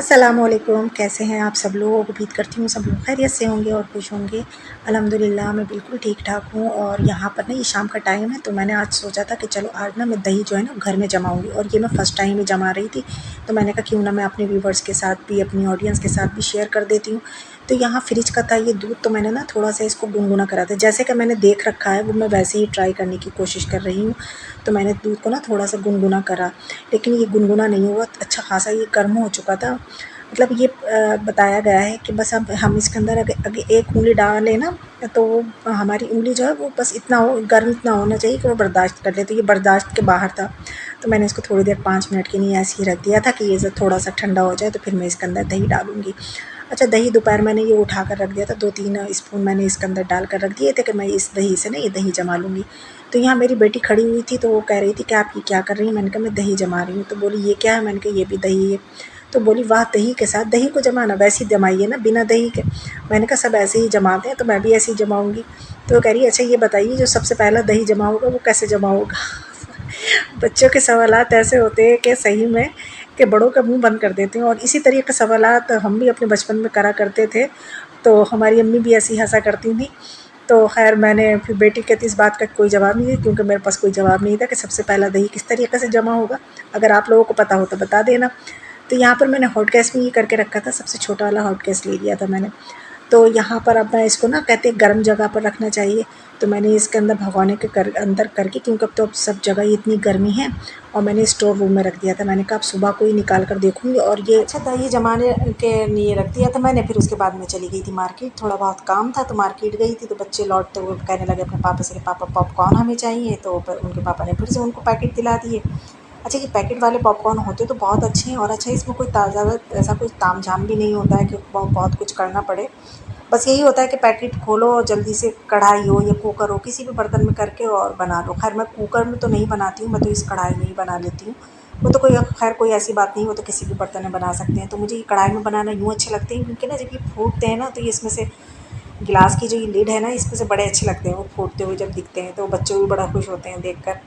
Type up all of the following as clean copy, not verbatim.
अस्सलामुअलैकुम, कैसे हैं आप सब लोग। उम्मीद करती हूँ सब लोग खैरियत से होंगे और खुश होंगे। अल्हम्दुलिल्लाह मैं बिल्कुल ठीक ठाक हूँ। और यहाँ पर ना ये शाम का टाइम है, तो मैंने आज सोचा था कि चलो आज ना मैं दही जो है ना घर में जमाऊँगी। और ये मैं फ़र्स्ट टाइम ही जमा रही थी, तो मैंने कहा क्यों ना मैं अपने व्यूवर्स के साथ भी, अपनी ऑडियंस के साथ भी शेयर कर देती हूँ। तो यहाँ फ्रिज का था ये दूध, तो मैंने ना थोड़ा सा इसको गुनगुना करा था, जैसे कि मैंने देख रखा है वो मैं वैसे ही ट्राई करने की कोशिश कर रही हूँ। तो मैंने दूध को ना थोड़ा सा गुनगुना करा, लेकिन ये गुनगुना नहीं हुआ, अच्छा खासा ये गर्म हो चुका था। मतलब ये बताया गया है कि बस अब हम इसके अंदर अगर अगर एक उँगली डालें ना, तो वो हमारी उँगली जो है वो बस इतना हो, गर्म इतना होना चाहिए कि वो बर्दाश्त कर ले। तो ये बर्दाश्त के बाहर था, तो मैंने इसको थोड़ी देर 5 मिनट के लिए ऐसे ही रख दिया था कि ये थोड़ा सा ठंडा हो जाए, तो फिर मैं इसके अंदर दही डालूँगी। अच्छा, दही दोपहर मैंने ये उठा कर रख दिया था, 2-3 स्पून मैंने इसके अंदर डाल कर रख दिए थे कि मैं इस दही से ना ये दही जमा लूँगी। तो यहाँ मेरी बेटी खड़ी हुई थी, तो वो कह रही थी कि आप ये क्या कर रही हैं? मैंने कहा मैं दही जमा रही हूँ। तो बोली ये क्या है? मैंने कहा ये भी दही है। तो बोली वाह! दही के साथ? दही को जमाना, वैसे ही जमाइए ना बिना दही के। मैंने कहा सब ऐसे ही जमाते हैं, तो मैं भी ऐसे ही जमाऊँगी। तो वो कह रही है अच्छा ये बताइए जो सबसे पहला दही जमा होगा वो कैसे जमा होगा? बच्चों के सवालात ऐसे होते हैं कि सही में कि बड़ों का मुँह बंद कर देते हैं। और इसी तरह के सवालात हम भी अपने बचपन में करा करते थे, तो हमारी अम्मी भी ऐसे ही हँसा करती थीं। तो ख़ैर मैंने फिर बेटी कहती इस बात का कोई जवाब नहीं है, क्योंकि मेरे पास कोई जवाब नहीं था कि सबसे पहला दही किस तरीक़े से जमा होगा। अगर आप लोगों को पता हो तो बता देना। तो यहाँ पर मैंने हॉट गैस में ये करके रखा था, सबसे छोटा वाला हॉट गैस ले लिया था मैंने। तो यहाँ पर अब मैं इसको ना कहते हैं गर्म जगह पर रखना चाहिए, तो मैंने इसके अंदर भगोने के अंदर करके, क्योंकि अब तो अब सब जगह इतनी गर्मी है, और मैंने स्टोर रूम में रख दिया था। मैंने कहा अब सुबह को ही निकाल कर देखूँगी। और ये अच्छा दही जमाने के लिए रख दिया था मैंने। फिर उसके बाद मैं चली गई थी मार्केट, थोड़ा बहुत काम था तो मार्केट गई थी। तो बच्चे लौटते हुए कहने लगे अपने पापा से कि पापा पॉपकॉर्न हमें चाहिए, तो उनके पापा ने फिर से उनको पैकेट दिला दिए। अच्छा, ये पैकेट वाले पॉपकॉर्न होते तो बहुत अच्छे हैं, और अच्छा इसमें कोई ज़्यादा ऐसा कोई तामझाम भी नहीं होता है कि बहुत कुछ करना पड़े। बस यही होता है कि पैकेट खोलो और जल्दी से कढ़ाई हो या कुकर हो, किसी भी बर्तन में करके और बना लो। ख़ैर मैं कुकर में तो नहीं बनाती हूँ, मैं तो इस कढ़ाई में ही बना लेती हूँ। वो तो कोई ख़ैर कोई ऐसी बात नहीं, वो तो किसी भी बर्तन में बना सकते हैं। तो मुझे ये कढ़ाई में बनाना यूँ अच्छे लगते हैं, क्योंकि ना जब ये फूटते हैं ना, तो ये इसमें से गिलास की जो ये लिड है ना, इसमें से बड़े अच्छे लगते हैं वो फूटते हुए जब दिखते हैं, तो बच्चे भी बड़ा खुश होते हैं देखकर।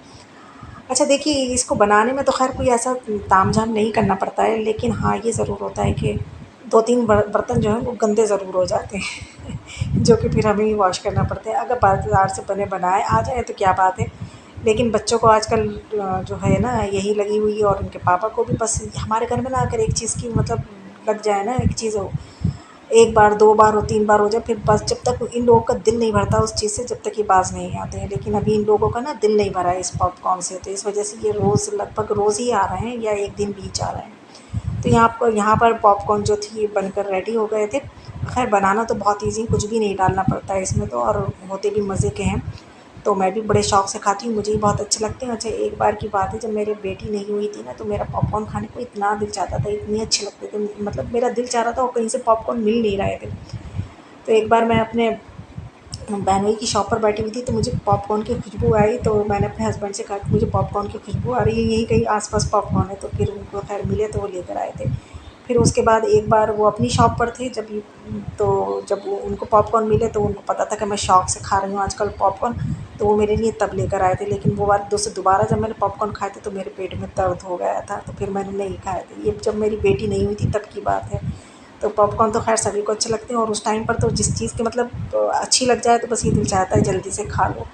अच्छा देखिए, इसको बनाने में तो ख़ैर कोई ऐसा तामझाम नहीं करना पड़ता है, लेकिन हाँ, ये ज़रूर होता है कि 2-3 बर्तन जो हैं वो गंदे ज़रूर हो जाते हैं जो कि फिर हमें ही वॉश करना पड़ता है। अगर बाज़ार से बने बनाए आ जाए तो क्या बात है, लेकिन बच्चों को आजकल जो है ना यही लगी हुई है, और उनके पापा को भी बस हमारे घर में ना अगर एक चीज़ की मतलब लग जाए ना, एक चीज़ हो, 1 बार, 2 बार हो, 3 बार हो जाए, फिर बस जब तक इन लोगों का दिल नहीं भरता उस चीज़ से, जब तक ये बाज़ नहीं आते हैं। लेकिन अभी इन लोगों का ना दिल नहीं भरा है इस पॉपकॉर्न से, तो इस वजह से ये रोज़ लगभग रोज़ ही आ रहे हैं, या 1 दिन बीच आ रहे हैं। तो यहाँ पर पॉपकॉर्न जो थी ये बनकर रेडी हो गए थे। ख़ैर बनाना तो बहुत ईज़ी, कुछ भी नहीं डालना पड़ता है इसमें तो, और होते भी मज़े के हैं। तो मैं भी बड़े शौक़ से खाती हूँ, मुझे भी बहुत अच्छे लगते हैं। अच्छा, एक बार की बात है, जब मेरी बेटी नहीं हुई थी ना, तो मेरा पॉपकॉर्न खाने को इतना दिल चाहता था, इतने अच्छे लगते थे, मतलब मेरा दिल चाह रहा था और कहीं से पॉपकॉर्न मिल नहीं रहे थे। तो एक बार मैं अपने बहनोई की शॉप पर बैठी हुई थी, तो मुझे पॉपकॉर्न की खुशबू आई, तो मैंने अपने हस्बैंड से कहा कि मुझे पॉपकॉर्न की खुशबू आ रही है, यहीं कहीं आस-पास पॉपकॉर्न है। तो फिर उनको ख़ैर मिले तो वो लेकर आए थे। फिर उसके बाद एक बार वो अपनी शॉप पर थे, तो जब वो उनको पॉपकॉर्न मिले, तो उनको पता था कि मैं शौक़ से खा रही हूँ आजकल पॉपकॉर्न, तो वो मेरे लिए तब लेकर आए थे। लेकिन वो बार दोबारा जब मैंने पॉपकॉर्न खाए थे, तो मेरे पेट में दर्द हो गया था, तो फिर मैंने नहीं खाए थे। ये जब मेरी बेटी नहीं हुई थी तब की बात है। तो पॉपकॉर्न तो ख़ैर सभी को अच्छे लगते हैं, और उस टाइम पर तो जिस चीज़ की मतलब अच्छी लग जाए, तो बस ये दिल चाहता है जल्दी से खा लो।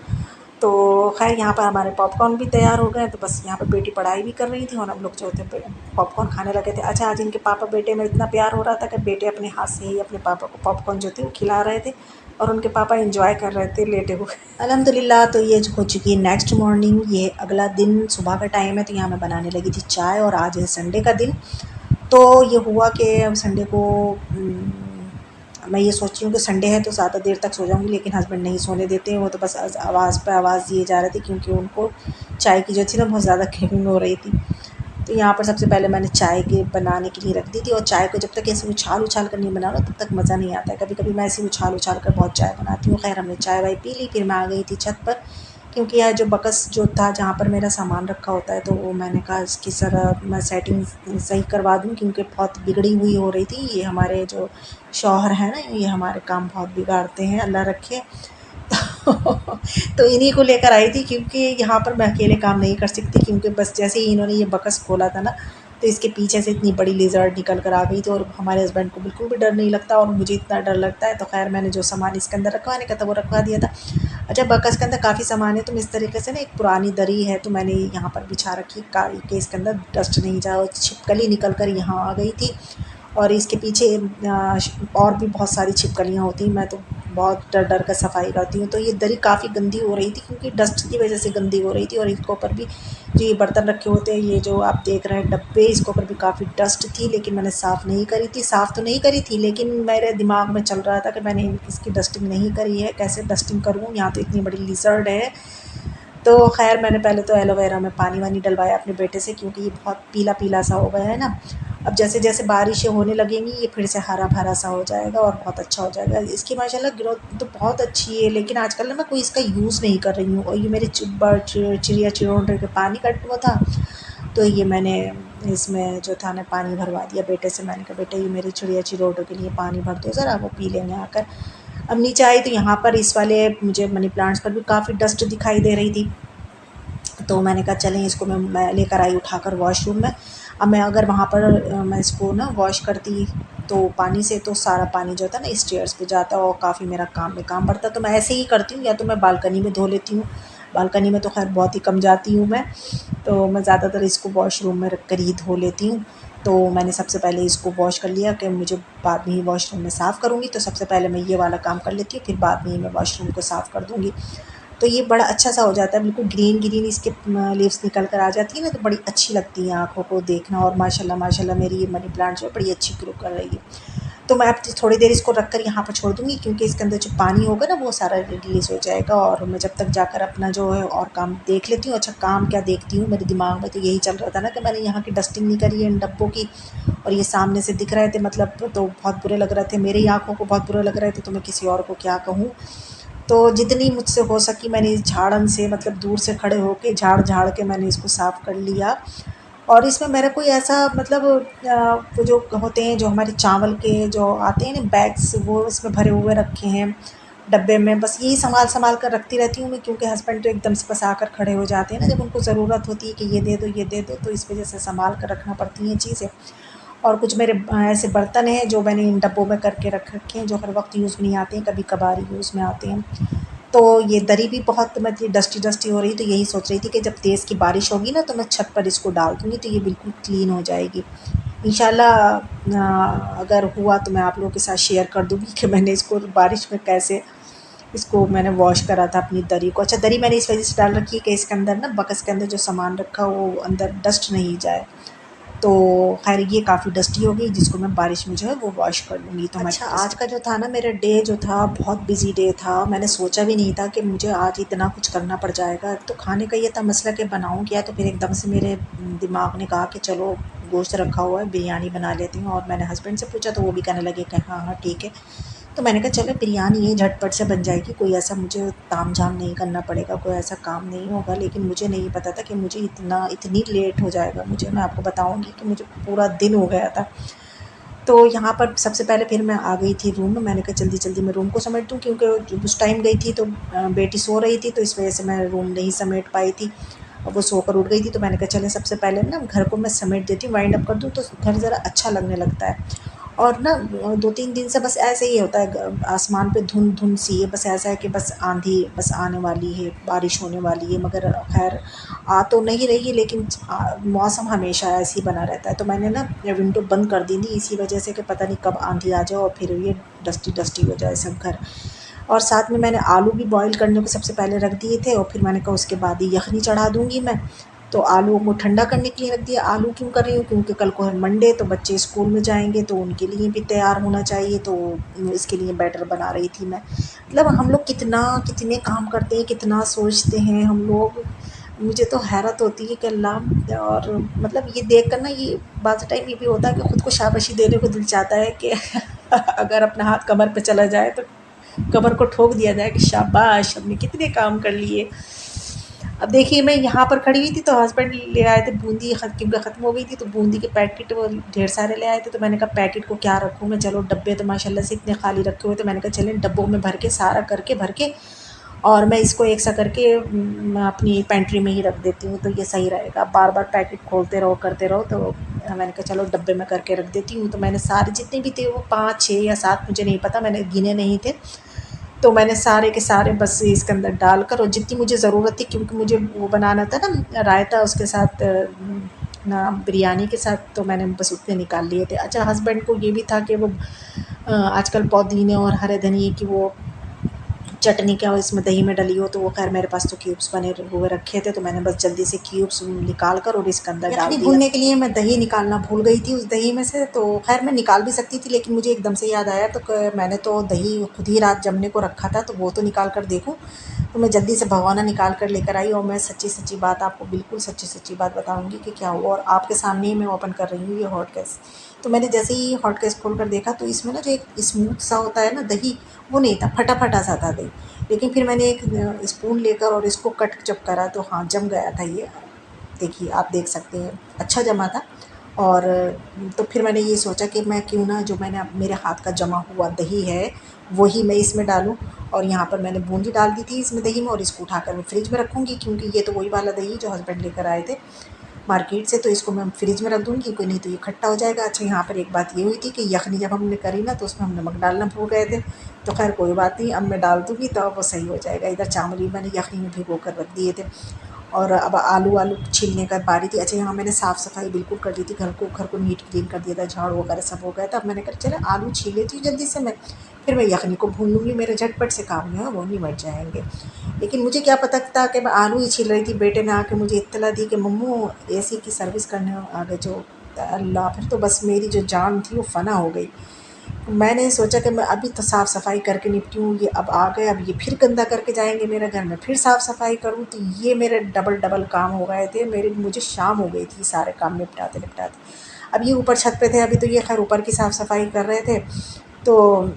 तो ख़ैर यहाँ पर हमारे पॉपकॉर्न भी तैयार हो गए, तो बस यहाँ पे बेटी पढ़ाई भी कर रही थी, और हम लोग जो थे पॉपकॉर्न खाने लगे थे। अच्छा, आज इनके पापा बेटे में इतना प्यार हो रहा था कि बेटे अपने हाथ से ही अपने पापा को पॉपकॉर्न जो थे वो खिला रहे थे, और उनके पापा एंजॉय कर रहे थे लेटे हुए। अल्हम्दुलिल्लाह, तो ये हो चुकी है नेक्स्ट मॉर्निंग, ये अगला दिन सुबह का टाइम है। तो यहाँ मैं बनाने लगी थी चाय, और आज है संडे का दिन। तो ये हुआ कि संडे को मैं ये सोच रही हूँ कि संडे है तो ज़्यादा देर तक सो जाऊँगी, लेकिन हस्बैंड नहीं सोने देते हैं। वो तो बस आवाज़ पे आवाज़ दिए जा रहे थे, क्योंकि उनको चाय की जो थी ना बहुत ज़्यादा क्रेविंग हो रही थी। तो यहाँ पर सबसे पहले मैंने चाय के बनाने के लिए रख दी थी, और चाय को जब तक ऐसे उछाल-उछाल कर नहीं बनाना, तब तक मज़ा नहीं आता है। कभी-कभी मैं ऐसे उछाल-उछाल कर बहुत चाय बनाती हूँ। ख़ैर हमने चाय-वाय पी ली, फिर मैं आ गई थी छत पर, क्योंकि यह जो बकस जो था जहाँ पर मेरा सामान रखा होता है, तो वो मैंने कहा इसकी ज़रा मैं सेटिंग सही करवा दूँ, क्योंकि बहुत बिगड़ी हुई हो रही थी। ये हमारे जो शौहर हैं ना, ये हमारे काम बहुत बिगाड़ते हैं, अल्लाह रखे। तो इन्हीं को लेकर आई थी, क्योंकि यहाँ पर मैं अकेले काम नहीं कर सकती, क्योंकि बस जैसे ही इन्होंने ये बकस खोला था ना, तो इसके पीछे से इतनी बड़ी लिज़र्ड निकल कर आ गई थी और हमारे हस्बैंड को बिल्कुल भी डर नहीं लगता और मुझे इतना डर लगता है। तो खैर मैंने जो सामान इसके अंदर रखवाने का था वो रखवा दिया था। अच्छा, बकस के अंदर काफ़ी सामान है, तो इस तरीके से ना एक पुरानी दरी है तो मैंने यहाँ पर बिछा रखी कि इसके अंदर डस्ट नहीं जाए। और छिपकली निकल कर यहाँ आ गई थी और इसके पीछे और भी बहुत सारी छिपकलियाँ होती हैं। मैं तो बहुत डर डर कर सफाई करती हूँ। तो ये दरी काफ़ी गंदी हो रही थी क्योंकि डस्ट की वजह से गंदी हो रही थी। और इसके ऊपर भी जो ये बर्तन रखे होते हैं, ये जो आप देख रहे हैं डब्बे, इसके ऊपर भी काफ़ी डस्ट थी, लेकिन मैंने साफ़ नहीं करी थी। साफ़ तो नहीं करी थी, लेकिन मेरे दिमाग में चल रहा था कि मैंने इसकी डस्टिंग नहीं करी है, कैसे डस्टिंग करूँ, यहाँ तो इतनी बड़ी लिज़र्ड है। तो ख़ैर मैंने पहले तो एलोवेरा में पानी वानी डलवाया अपने बेटे से, क्योंकि ये बहुत पीला पीला सा हो गया है ना। अब जैसे जैसे बारिशें होने लगेंगी ये फिर से हरा भरा सा हो जाएगा और बहुत अच्छा हो जाएगा। इसकी माशाल्लाह ग्रोथ तो बहुत अच्छी है, लेकिन आजकल ना मैं कोई इसका यूज़ नहीं कर रही हूँ। और ये मेरे चिड़िया चिरौंडे के पानी का वो था, तो ये मैंने इसमें जो था ना पानी भरवा दिया बेटे से। मैंने कहा बेटे ये मेरी चिड़िया चिरौंडों के लिए पानी भर दो ज़रा, वो पी लेंगे आकर। अब नीचे आई तो यहाँ पर इस वाले मुझे मनी प्लांट्स पर भी काफ़ी डस्ट दिखाई दे रही थी। तो मैंने कहा चलें इसको मैं लेकर आई उठाकर वॉशरूम में। अब मैं अगर वहाँ पर मैं इसको ना वॉश करती तो पानी से, तो सारा पानी जो था ना स्टेयर्स पे जाता और काफ़ी मेरा काम में काम बढ़ता। तो मैं ऐसे ही करती हूँ, या तो मैं बालकनी में धो लेती हूँ। बालकनी में तो खैर बहुत ही कम जाती हूँ मैं, तो मैं ज़्यादातर इसको वॉशरूम में रख कर ही धो लेती हूँ। तो मैंने सबसे पहले इसको वॉश कर लिया कि मुझे बाद में ही वॉशरूम में साफ़ करूँगी, तो सबसे पहले मैं ये वाला काम कर लेती हूँ, फिर बाद में ही मैं वॉशरूम को साफ़ कर दूँगी। तो ये बड़ा अच्छा सा हो जाता है, बिल्कुल ग्रीन ग्रीन इसके लीव्स निकल कर आ जाती है ना, तो बड़ी अच्छी लगती है आँखों को देखना। और माशाल्लाह माशाल्लाह मेरी ये मनी प्लांट जो है बड़ी अच्छी ग्रो कर रही है। तो मैं अब थोड़ी देर इसको रख कर यहाँ पर छोड़ दूँगी, क्योंकि इसके अंदर जो पानी होगा ना वो सारा रिलीज़ हो जाएगा। और मैं जब तक जाकर अपना जो है और काम देख लेती हूँ। अच्छा, काम क्या देखती हूँ, मेरे दिमाग में तो यही चल रहा था ना कि मैंने यहाँ की डस्टिंग नहीं करी है इन डब्बों की, और ये सामने से दिख रहे थे, मतलब तो बहुत बुरे लग रहे थे, मेरी आँखों को बहुत बुरे लग रहे थे, तो मैं किसी और को क्या कहूँ। तो जितनी मुझसे हो सकी मैंने इस झाड़न से, मतलब दूर से खड़े होके झाड़-झाड़ के मैंने इसको साफ़ कर लिया। और इसमें मेरा कोई ऐसा मतलब वो जो होते हैं, जो हमारे चावल के जो आते हैं ना बैग्स, वो इसमें भरे हुए रखे हैं डब्बे में। बस यही सँभाल-सँभाल कर रखती रहती हूँ मैं, क्योंकि हस्बैंड तो एकदम से बस आकर खड़े हो जाते हैं ना, जब उनको ज़रूरत होती है कि ये दे दो, ये दे दो, तो इस वज़ह से सँभाल कर रखना पड़ती हैं चीज़ें। और कुछ मेरे ऐसे बर्तन हैं जो मैंने इन डब्बों में करके रख रखे हैं, जो हर वक़्त यूज़ में नहीं आते हैं, कभी-कभार ही यूज़ में आते हैं। तो ये दरी भी बहुत मतलब डस्टी-डस्टी हो रही, तो यही सोच रही थी कि जब तेज़ की बारिश होगी ना, तो मैं छत पर इसको डाल दूँगी, तो ये बिल्कुल क्लीन हो जाएगी। इंशाल्लाह अगर हुआ तो मैं आप लोगों के साथ शेयर कर दूँगी कि मैंने इसको बारिश में कैसे इसको मैंने वॉश करा था अपनी दरी को। अच्छा, दरी मैंने इस वज़ह से डाल रखी है कि इसके अंदर ना बकेस के अंदर जो सामान रखा हो वो अंदर डस्ट नहीं जाए। तो ख़ैर ये काफ़ी डस्टी हो गई, जिसको मैं बारिश में जो है वो वॉश कर लूँगी। तो अच्छा, आज का जो था ना मेरा डे जो था बहुत बिज़ी डे था। मैंने सोचा भी नहीं था कि मुझे आज इतना कुछ करना पड़ जाएगा। तो खाने का ये था मसला कि बनाऊँ क्या, तो फिर एकदम से मेरे दिमाग ने कहा कि चलो गोश्त रखा हुआ है, बिरयानी बना लेती हूँ। और मैंने हस्बैंड से पूछा तो वो भी कहने लगे कि हाँ, हाँ ठीक है। तो मैंने कहा चलो बिरयानी है, झटपट से बन जाएगी, कोई ऐसा मुझे तामझाम नहीं करना पड़ेगा, कोई ऐसा काम नहीं होगा। लेकिन मुझे नहीं पता था कि मुझे इतनी लेट हो जाएगा। मैं आपको बताऊँगी कि मुझे पूरा दिन हो गया था। तो यहाँ पर सबसे पहले फिर मैं आ गई थी रूम में। मैंने कहा जल्दी-जल्दी मैं रूम को समेट दूँ, क्योंकि जब उस टाइम गई थी तो बेटी सो रही थी, तो इस वजह से मैं रूम नहीं समेट पाई थी। और वो सोकर उठ गई थी, तो मैंने कहा चलें सबसे पहले ना घर को मैं समेट देती हूँ, वाइंड अप कर दूँ, तो घर ज़रा अच्छा लगने लगता है। और ना 2-3 दिन से बस ऐसे ही होता है, आसमान पे धुंध-धुंध सी है, बस ऐसा है कि बस आंधी बस आने वाली है, बारिश होने वाली है, मगर ख़ैर आ तो नहीं रही है, लेकिन मौसम हमेशा ऐसे ही बना रहता है। तो मैंने ना विंडो बंद कर दी थी इसी वजह से कि पता नहीं कब आंधी आ जाए और फिर ये डस्टी-डस्टी हो जाए सब घर। और साथ में मैंने आलू भी बॉयल करने को सबसे पहले रख दिए थे, और फिर मैंने कहा उसके बाद ही यखनी चढ़ा दूँगी मैं। तो आलूओं को ठंडा करने के लिए रख दिया। आलू क्यों कर रही हूँ, क्योंकि कल को है मंडे, तो बच्चे स्कूल में जाएँगे, तो उनके लिए भी तैयार होना चाहिए, तो इसके लिए बैटर बना रही थी मैं। मतलब हम लोग कितने काम करते हैं, कितना सोचते हैं हम लोग। मुझे तो हैरत होती है कि अल्लाह। और मतलब ये देख कर ना, ये बाज़ टाइम ये भी होता है कि खुद को शाबाशी देने को दिल चाहता है कि अगर अपना हाथ कमर पे चला जाए तो कमर को ठोक दिया जाए कि शाबाश, हमने कितने काम कर लिए। अब देखिए मैं यहाँ पर खड़ी हुई थी, तो हस्बैंड ले आए थे बूंदी, क्योंकि ख़त्म हो गई थी, तो बूंदी के पैकेट वो ढेर सारे ले आए थे। तो मैंने कहा पैकेट को क्या रखूँ मैं, चलो डब्बे तो माशाल्लाह से इतने खाली रखे हुए थे, मैंने कहा चलें डब्बों में भर के सारा करके भर के और मैं इसको एक सा करके मैं अपनी पेंट्री में ही रख देती हूँ, तो ये सही रहेगा। बार बार पैकेट खोलते रहो करते रहो, तो मैंने कहा चलो डब्बे में करके रख देती हूँ। तो मैंने सारे जितने भी थे वो 5 6 या 7 मुझे नहीं पता, मैंने गिने नहीं थे। तो मैंने सारे के सारे बस इसके अंदर डालकर, और जितनी मुझे ज़रूरत थी, क्योंकि मुझे वो बनाना था ना रायता उसके साथ ना बिरयानी के साथ, तो मैंने बस उतने निकाल लिए थे। अच्छा, हस्बैंड को ये भी था कि वो आजकल पुदीने और हरे धनिए की वो चटनी क्या इसमें दही में डली हो, तो वो खैर मेरे पास तो क्यूब्स बने हुए रखे थे, तो मैंने बस जल्दी से क्यूब्स निकाल कर और इसके अंदर डाल दिया। भूनने के लिए मैं दही निकालना भूल गई थी उस दही में से, तो खैर मैं निकाल भी सकती थी, लेकिन मुझे एकदम से याद आया, तो मैंने तो दही खुद ही रात जमने को रखा था, तो वो तो निकाल कर देखूँ। तो मैं जल्दी से भगोना निकाल कर लेकर आई, और मैं सच्ची सच्ची बात आपको बिल्कुल सच्ची सच्ची बात बताऊँगी कि क्या हुआ, और आपके सामने ही मैं ओपन कर रही हूँ ये हॉट केस। तो मैंने जैसे ही हॉट केस खोल कर देखा, तो इसमें ना जो एक स्मूथ सा होता है ना दही, वो नहीं था, फटा फटा सा था दही। लेकिन फिर मैंने एक स्पून लेकर और इसको कट जब करा, तो हाँ जम गया था ये। देखिए, आप देख सकते हैं अच्छा जमा था। और तो फिर मैंने ये सोचा कि मैं क्यों ना जो मैंने मेरे हाथ का जमा हुआ दही है वही मैं इसमें डालूं। और यहाँ पर मैंने बूंदी डाल दी थी इसमें दही में, और इसको उठाकर मैं फ्रिज में रखूँगी, क्योंकि ये तो वही वाला दही जो हस्बैंड लेकर आए थे मार्केट से, तो इसको मैं फ्रिज में रख दूँगी, कोई नहीं तो ये खट्टा हो जाएगा। अच्छा, यहाँ पर एक बात ये हुई थी कि यखनी जब हमने करी ना, तो उसमें हम नमक डालना भूल गए थे। तो खैर कोई बात नहीं, अब मैं डाल दूँगी तो अब वो सही हो जाएगा। इधर चावल भी मैंने यखनी में भिगो कर रख दिए थे, और अब आलू छीलने का बारी थी। अच्छा, यहाँ मैंने साफ़ सफाई बिल्कुल कर दी थी, घर को नीट क्लीन कर दिया था, झाड़ू वगैरह सब हो गया था। अब मैंने कहा चलो आलू छील लेती हूँ जल्दी से मैं, फिर मैं यखनी को भून लूँगी, मेरे झटपट से काम जो है वो निमट जाएंगे। लेकिन मुझे क्या पता था कि मैं आलू ही छील रही थी, बेटे ने आके मुझे इत्तला दी कि मम्मू एसी की सर्विस करने आ गए जो। अल्लाह! फिर तो बस मेरी जो जान थी वो फ़ना हो गई। मैंने सोचा कि मैं अभी तो साफ़ सफाई करके निपटी हूँ, ये अब आ गए, अब ये फिर गंदा करके जाएंगे मेरे घर में, फिर साफ़ सफाई करूँ, तो ये मेरे डबल डबल काम हो गए थे मेरे। मुझे शाम हो गई थी सारे काम निपटाते निपटाते। अब ये ऊपर छत पे थे, अभी तो ये खैर ऊपर की साफ़ सफाई कर रहे थे। तो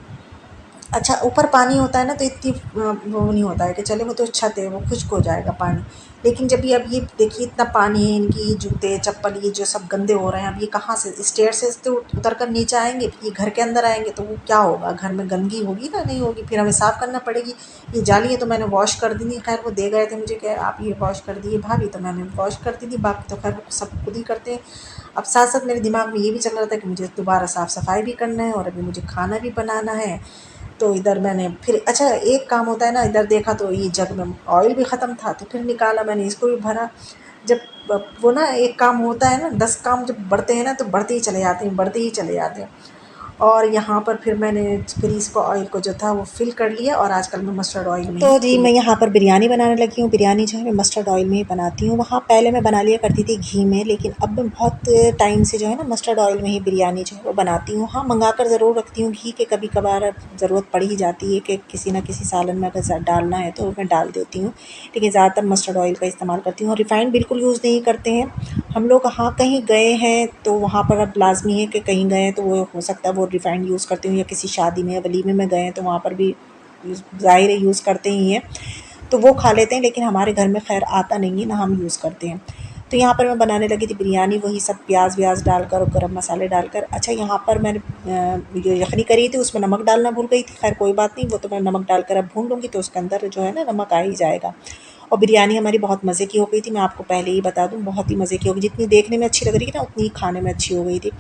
अच्छा, ऊपर पानी होता है ना, तो इतनी वो नहीं होता है कि चले वो तो छत है वो खुश्क हो जाएगा पानी। लेकिन जब ये अब ये देखिए इतना पानी है, इनकी जूते चप्पल ये जो सब गंदे हो रहे हैं, अब ये कहाँ से स्टेयर से तो उतर कर नीचे आएंगे, फिर ये घर के अंदर आएंगे, तो वो क्या होगा, घर में गंदगी होगी ना, नहीं होगी, फिर हमें साफ़ करना पड़ेगी। ये जाली है तो मैंने वॉश कर दी थी, खैर वो दे गए थे मुझे कि आप ये वॉश कर दिए भाभी, तो मैंने वॉश कर दी थी, बाकी तो खैर सब खुद ही करते हैं। अब साथ साथ मेरे दिमाग में ये भी चल रहा था कि मुझे दोबारा साफ़ सफाई भी करना है, और अभी मुझे खाना भी बनाना है। तो इधर मैंने फिर अच्छा, एक काम होता है ना, इधर देखा तो ये जग में ऑयल भी ख़त्म था, तो फिर निकाला मैंने, इसको भी भरा। जब वो ना एक काम होता है ना, 10 काम जब बढ़ते हैं ना, तो बढ़ते ही चले जाते हैं, बढ़ते ही चले जाते हैं। और यहाँ पर फिर मैंने फिर इसको ऑयल को जो था वो फ़िल कर लिया, और आजकल मैं मस्टर्ड ऑयल में तो जी मैं यहाँ पर बिरयानी बनाने लगी हूँ। बिरयानी जो है मैं मस्टर्ड ऑयल में ही बनाती हूँ। वहाँ पहले मैं बना लिया करती थी घी में, लेकिन अब मैं बहुत टाइम से जो है ना मस्टर्ड ऑयल में ही बिरयानी जो है वो बनाती हूँ। हाँ, मंगा कर ज़रूर रखती हूँ घी, के कभी कभार ज़रूरत पड़ ही जाती है कि किसी न किसी सालन में अगर डालना है तो मैं डाल देती हूँ, लेकिन ज़्यादातर मस्टर्ड ऑयल का इस्तेमाल करती हूँ। और रिफ़ाइंड बिल्कुल यूज़ नहीं करते हैं हम लोग। हाँ, कहीं गए हैं तो वहाँ पर अब लाज़मी है कि कहीं गए हैं तो वो हो सकता है वो रिफ़ाइंड यूज़ करते हूँ, या किसी शादी में या वलीमे में गए हैं तो वहाँ पर भी ज़ाहिर है यूज़ करते ही हैं, तो वो खा लेते हैं, लेकिन हमारे घर में खैर आता नहीं है ना, हम यूज़ करते हैं। तो यहाँ पर मैं बनाने लगी थी बिरयानी, वही सब प्याज व्याज डालकर और गरम मसाले डालकर। अच्छा, यहाँ पर मैंने जो यखनी करी थी उसमें नमक डालना भूल गई थी, खैर कोई बात नहीं, वो तो मैं नमक डालकर अब भून लूँगी, तो उसके अंदर जो है ना नमक आ ही जाएगा। और बिरयानी हमारी बहुत मज़े की हो गई थी, मैं आपको पहले ही बता दूँ, बहुत ही मज़े की हो गई, जितनी देखने में अच्छी लग रही थी ना उतनी ही खाने में अच्छी हो गई थी।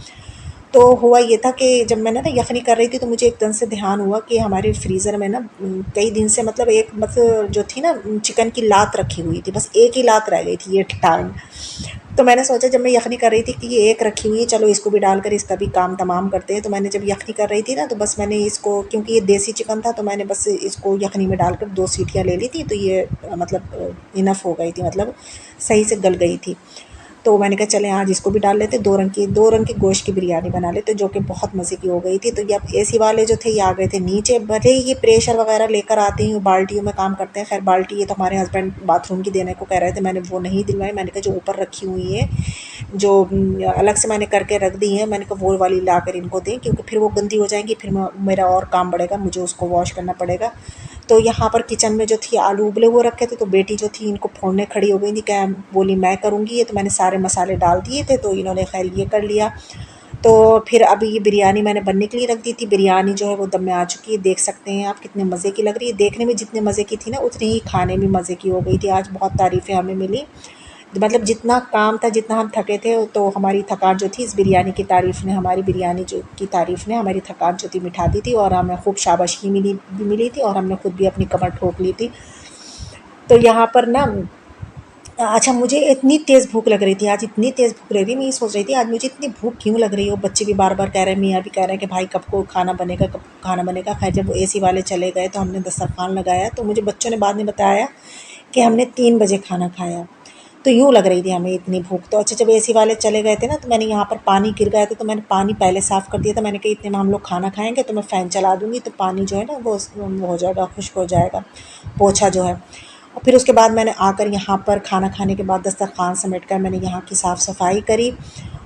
तो हुआ ये था कि जब मैंने ना यखनी कर रही थी, तो मुझे एकदम से ध्यान हुआ कि हमारे फ्रीज़र में ना कई दिन से मतलब एक मतलब जो थी ना चिकन की लात रखी हुई थी, बस एक ही लात रह गई थी ये टाइम। तो मैंने सोचा जब मैं यखनी कर रही थी कि ये एक रखी हुई है, चलो इसको भी डालकर इसका भी काम तमाम करते हैं। तो मैंने जब यखनी कर रही थी ना, तो बस मैंने इसको, क्योंकि ये देसी चिकन था, तो मैंने बस इसको यखनी में डालकर 2 सीटियाँ ले ली थी, तो ये मतलब इनफ हो गई थी, मतलब सही से गल गई थी। तो मैंने कहा चलें आज इसको भी डाल लेते, 2 रंग की गोश्त की बिरयानी बना लेते, जो कि बहुत मज़े की हो गई थी। तो जब एसी वाले जो थे ये आ गए थे नीचे, भले ही ये प्रेशर वगैरह लेकर आते हैं, बाल्टियों में काम करते हैं, खैर बाल्टी ये तो हमारे हस्बैंड बाथरूम की देने को कह रहे थे, मैंने वो नहीं दिलवाई। मैंने कहा जो ऊपर रखी हुई है, जो अलग से मैंने करके रख दी हैं, मैंने कहा वो वाली ला कर इनको दें, क्योंकि फिर वो गंदी हो जाएंगी, फिर मेरा और काम बढ़ेगा, मुझे उसको वॉश करना पड़ेगा। तो यहाँ पर किचन में जो थी आलू उबले हुए रखे थे, तो बेटी जो थी इनको फोड़ने खड़ी हो गई थी, क्या बोली मैं करूँगी ये, तो मैंने सारे मसाले डाल दिए थे, तो इन्होंने खैर ये कर लिया। तो फिर अभी ये बिरयानी मैंने बनने के लिए रख दी थी। बिरयानी जो है वो दम में आ चुकी है, देख सकते हैं आप कितने मज़े की लग रही है। देखने में जितने मज़े की थी ना, उतनी ही खाने में मज़े की हो गई थी। आज बहुत तारीफ़ें हमें मिली, मतलब जितना काम था, जितना हम थके थे, तो हमारी थकान जो थी इस बिरयानी की तारीफ़ ने, हमारी बिरयानी जो की तारीफ़ ने हमारी थकान जो थी मिटा दी थी, और हमें खूब शाबाशी मिली थी, और हमने खुद भी अपनी कमर ठोक ली थी। तो यहाँ पर ना अच्छा, मुझे इतनी तेज़ भूख लग रही थी आज, इतनी तेज़ भूख लग रही थी, मैं ये सोच रही थी आज मुझे इतनी भूख क्यों लग रही हो। बच्चे भी बार-बार कह रहे हैं, मियाँ भी कह रहे हैं कि भाई कब को खाना बनेगा, कब खाना बनेगा। ख़ैर जब वो एसी वाले चले गए तो हमने दस्तरख़्वान लगाया, तो मुझे बच्चों ने बाद में बताया कि हमने 3 बजे खाना खाया। तो यूँ लग रही थी हमें इतनी भूख। तो अच्छा, जब एसी वाले चले गए थे ना, तो मैंने यहाँ पर पानी गिर गया था, तो मैंने पानी पहले साफ़ कर दिया था। मैंने कहा इतने में हम लोग खाना खाएँगे, तो मैं फ़ैन चला दूँगी, तो पानी जो है ना वो हो जाएगा, खुश्क हो जाएगा, पोछा जो है। और फिर उसके बाद मैंने आकर यहाँ पर खाना खाने के बाद दस्तरख़्वान समेट कर मैंने यहाँ की साफ़-सफ़ाई करी।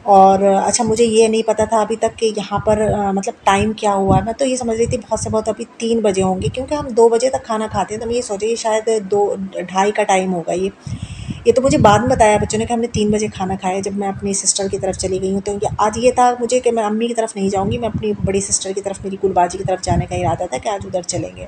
और अच्छा, मुझे ये नहीं पता था अभी तक कि यहाँ पर मतलब टाइम क्या हुआ है। मैं तो ये समझ रही थी बहुत से बहुत अभी 3 बजे होंगे, क्योंकि हम 2 बजे तक खाना खाते हैं, तो मैं ये सोच रही शायद 2 ढाई का टाइम होगा ये। ये तो मुझे बाद में बताया बच्चों ने कि हमने 3 बजे खाना खाया, जब मैं अपनी सिस्टर की तरफ चली गई हूँ। तो ये आज ये था मुझे कि मैं अम्मी की तरफ नहीं जाऊँगी, मैं अपनी बड़ी सिस्टर की तरफ, मेरी गुलबाजी की तरफ जाने का इरादा था कि आज उधर चलेंगे।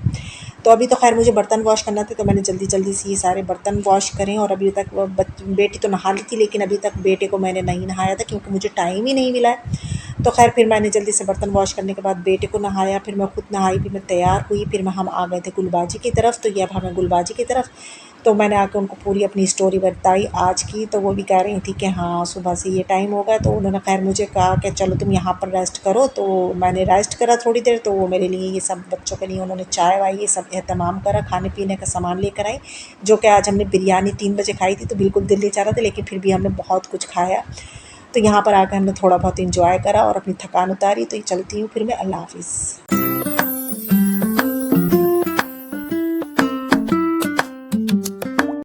तो अभी तो ख़ैर मुझे बर्तन वॉश करना था, तो मैंने जल्दी-जल्दी से ये सारे बर्तन वॉश करे, और अभी तक वो बेटी तो नहा ली थी, लेकिन अभी तक बेटे को मैंने नहीं नहाया था, क्योंकि मुझे टाइम ही नहीं मिला है। तो ख़ैर फिर मैंने जल्दी से बर्तन वॉश करने के बाद बेटे को नहाया, फिर मैं खुद नहाई, फिर मैं तैयार हुई, फिर हम आ गए थे गुलबाजी की तरफ। तो ये अब हमें गुलबाजी की तरफ, तो मैंने आके उनको पूरी अपनी स्टोरी बताई आज की। तो वो भी कह रही थी कि हाँ, सुबह से ये टाइम हो गया। तो उन्होंने ख़ैर मुझे कहा कि चलो तुम यहाँ पर रेस्ट करो, तो मैंने रेस्ट करा थोड़ी देर। तो वो मेरे लिए ये सब, बच्चों के लिए उन्होंने चाय-वाय ये सब एहतमाम करा, खाने-पीने का सामान लेकर आई, जो कि आज हमने बिरयानी 3 बजे खाई थी, तो बिल्कुल दिल नहीं चाह रहा था, लेकिन फिर भी हमने बहुत कुछ खाया। तो यहाँ पर आकर हमने थोड़ा बहुत एंजॉय करा और अपनी थकान उतारी। तो ये चलती हूँ फिर मैं, अल्लाह हाफ़िज़।